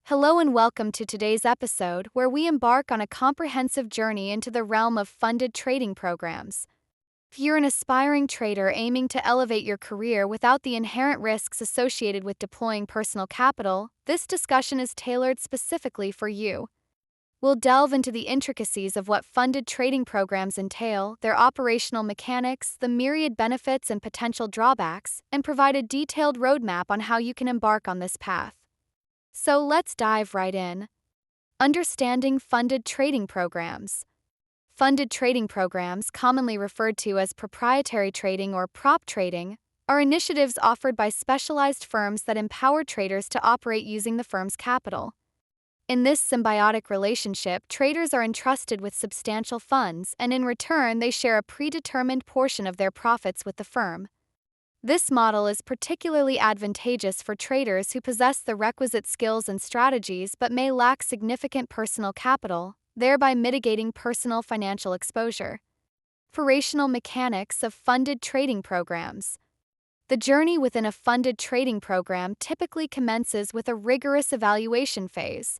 Hello and welcome to today's episode, where we embark on a comprehensive journey into the realm of funded trading programs. If you're an aspiring trader aiming to elevate your career without the inherent risks associated with deploying personal capital, this discussion is tailored specifically for you. We'll delve into the intricacies of what funded trading programs entail, their operational mechanics, the myriad benefits and potential drawbacks, and provide a detailed roadmap on how you can embark on this path. So let's dive right in. Understanding funded trading programs. Funded trading programs, commonly referred to as proprietary trading or prop trading, are initiatives offered by specialized firms that empower traders to operate using the firm's capital. In this symbiotic relationship, traders are entrusted with substantial funds, and in return, they share a predetermined portion of their profits with the firm. This model is particularly advantageous for traders who possess the requisite skills and strategies but may lack significant personal capital, thereby mitigating personal financial exposure. Operational mechanics of funded trading programs. The journey within a funded trading program typically commences with a rigorous evaluation phase.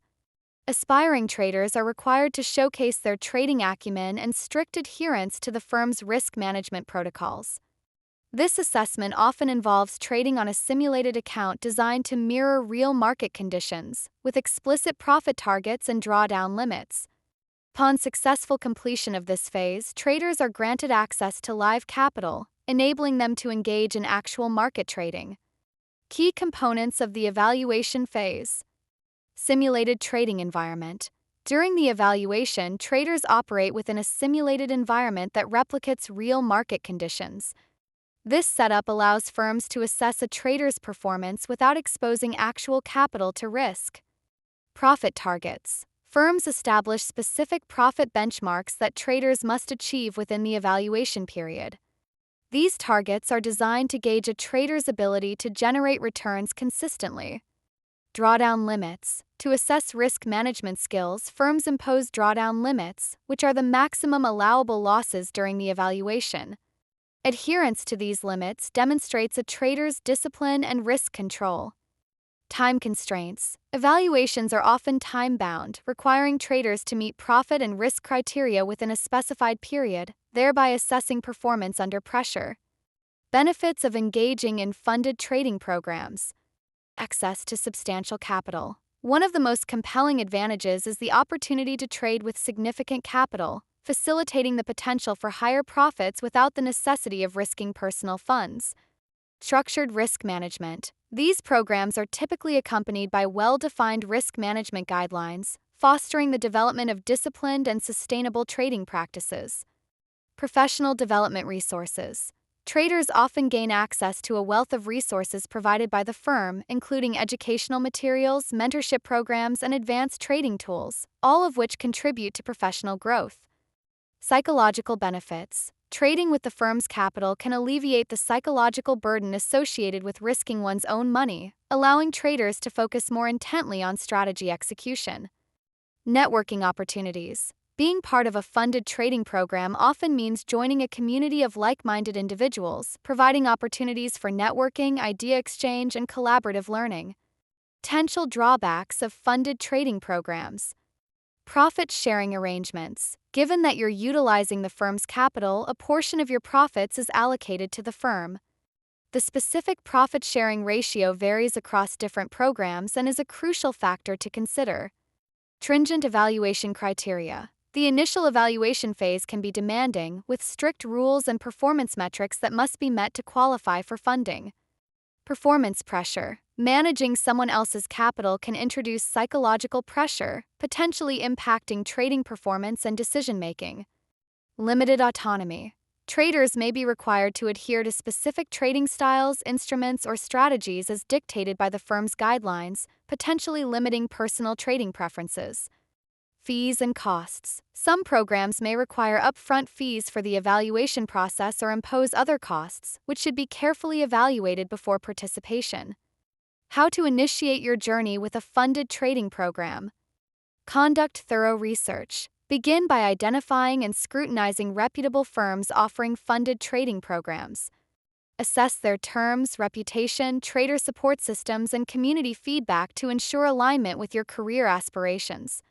Aspiring traders are required to showcase their trading acumen and strict adherence to the firm's risk management protocols. This assessment often involves trading on a simulated account designed to mirror real market conditions, with explicit profit targets and drawdown limits. Upon successful completion of this phase, traders are granted access to live capital, enabling them to engage in actual market trading. Key components of the evaluation phase. Simulated trading environment. During the evaluation, traders operate within a simulated environment that replicates real market conditions. This setup allows firms to assess a trader's performance without exposing actual capital to risk. Profit targets. Firms establish specific profit benchmarks that traders must achieve within the evaluation period. These targets are designed to gauge a trader's ability to generate returns consistently. Drawdown limits. To assess risk management skills, firms impose drawdown limits, which are the maximum allowable losses during the evaluation. Adherence to these limits demonstrates a trader's discipline and risk control. Time constraints. Evaluations are often time-bound, requiring traders to meet profit and risk criteria within a specified period, thereby assessing performance under pressure. Benefits of engaging in funded trading programs. Access to substantial capital. One of the most compelling advantages is the opportunity to trade with significant capital, facilitating the potential for higher profits without the necessity of risking personal funds. Structured risk management. These programs are typically accompanied by well-defined risk management guidelines, fostering the development of disciplined and sustainable trading practices. Professional development resources. Traders often gain access to a wealth of resources provided by the firm, including educational materials, mentorship programs, and advanced trading tools, all of which contribute to professional growth. Psychological benefits. Trading with the firm's capital can alleviate the psychological burden associated with risking one's own money, allowing traders to focus more intently on strategy execution. Networking opportunities. Being part of a funded trading program often means joining a community of like-minded individuals, providing opportunities for networking, idea exchange, and collaborative learning. Potential drawbacks of funded trading programs. Profit-sharing arrangements. Given that you're utilizing the firm's capital, a portion of your profits is allocated to the firm. The specific profit-sharing ratio varies across different programs and is a crucial factor to consider. Stringent evaluation criteria. The initial evaluation phase can be demanding, with strict rules and performance metrics that must be met to qualify for funding. Performance pressure. Managing someone else's capital can introduce psychological pressure, potentially impacting trading performance and decision-making. Limited autonomy. Traders may be required to adhere to specific trading styles, instruments, or strategies as dictated by the firm's guidelines, potentially limiting personal trading preferences. Fees and costs. Some programs may require upfront fees for the evaluation process or impose other costs, which should be carefully evaluated before participation. How to initiate your journey with a funded trading program. Conduct thorough research. Begin by identifying and scrutinizing reputable firms offering funded trading programs. Assess their terms, reputation, trader support systems, and community feedback to ensure alignment with your career aspirations.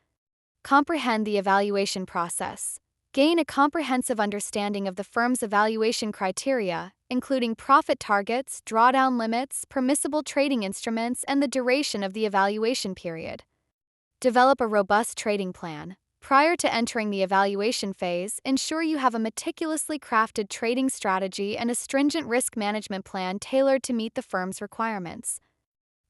Comprehend the evaluation process. Gain a comprehensive understanding of the firm's evaluation criteria, including profit targets, drawdown limits, permissible trading instruments, and the duration of the evaluation period. Develop a robust trading plan. Prior to entering the evaluation phase, ensure you have a meticulously crafted trading strategy and a stringent risk management plan tailored to meet the firm's requirements.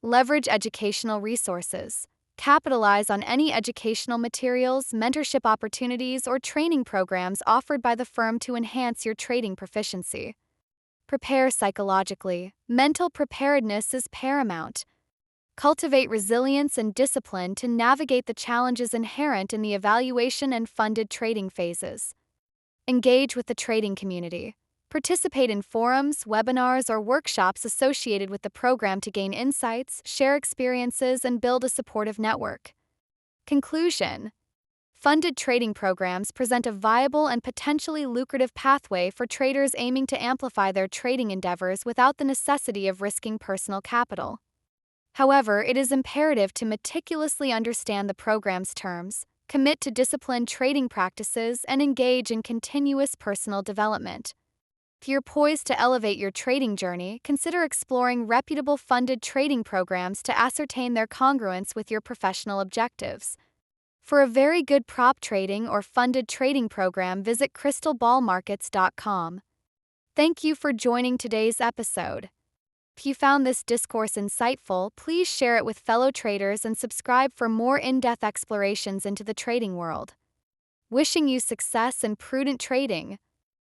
Leverage educational resources. Capitalize on any educational materials, mentorship opportunities, or training programs offered by the firm to enhance your trading proficiency. Prepare psychologically. Mental preparedness is paramount. Cultivate resilience and discipline to navigate the challenges inherent in the evaluation and funded trading phases. Engage with the trading community. Participate in forums, webinars, or workshops associated with the program to gain insights, share experiences, and build a supportive network. Conclusion: funded trading programs present a viable and potentially lucrative pathway for traders aiming to amplify their trading endeavors without the necessity of risking personal capital. However, it is imperative to meticulously understand the program's terms, commit to disciplined trading practices, and engage in continuous personal development. If you're poised to elevate your trading journey, consider exploring reputable funded trading programs to ascertain their congruence with your professional objectives. For a very good prop trading or funded trading program, visit crystalballmarkets.com. Thank you for joining today's episode. If you found this discourse insightful, please share it with fellow traders and subscribe for more in-depth explorations into the trading world. Wishing you success and prudent trading.